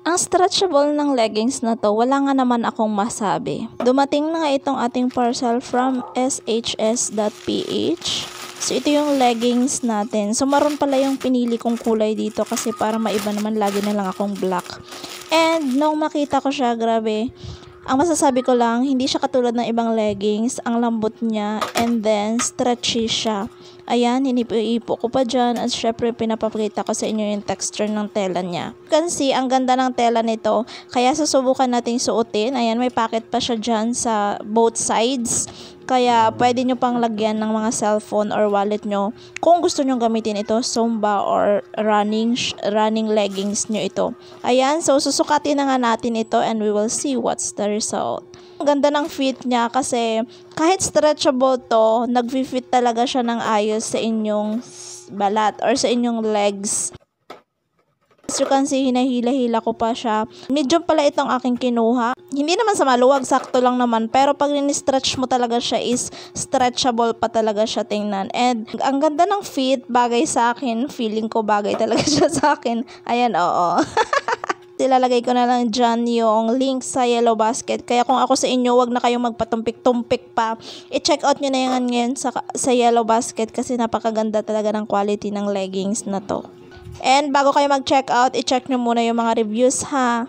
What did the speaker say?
Ang stretchable ng leggings na to, wala nga naman akong masabi. Dumating na nga itong ating parcel from shs.ph. So, ito yung leggings natin. So, maroon pala yung pinili kong kulay dito kasi para maiba naman, lagi na lang akong black. And, nung makita ko siya, grabe, ang masasabi ko lang, hindi siya katulad ng ibang leggings. Ang lambot niya and then stretchy siya. Ayan, hinipo-ipo ko pa dyan at syempre pinapakita ko sa inyo yung texture ng tela niya. You can see, ang ganda ng tela nito. Kaya susubukan nating suotin. Ayan, may pocket pa siya dyan sa both sides. Kaya pwede nyo pang lagyan ng mga cellphone or wallet nyo. Kung gusto nyo gamitin ito, Zumba or running leggings nyo ito. Ayan, so susukatin na nga natin ito and we will see what's the result. Ang ganda ng fit niya kasi kahit stretchable to, nag-fit talaga siya ng ayos sa inyong balat or sa inyong legs. As you can see, hinahila-hila ko pa siya. Medium pala itong aking kinuha. Hindi naman sa maluwag, sakto lang naman. Pero pag ni-stretch mo talaga siya is stretchable pa talaga siya tingnan. And ang ganda ng fit, bagay sa akin. Feeling ko bagay talaga siya sa akin. Ayan, oo. Ilalagay ko na lang dyan yung link sa Yellow Basket. Kaya kung ako sa inyo, wag na kayong magpatumpik-tumpik pa. I-check out nyo na yan ngayon sa Yellow Basket kasi napakaganda talaga ng quality ng leggings na to. And bago kayo mag-check out, i-check nyo muna yung mga reviews ha.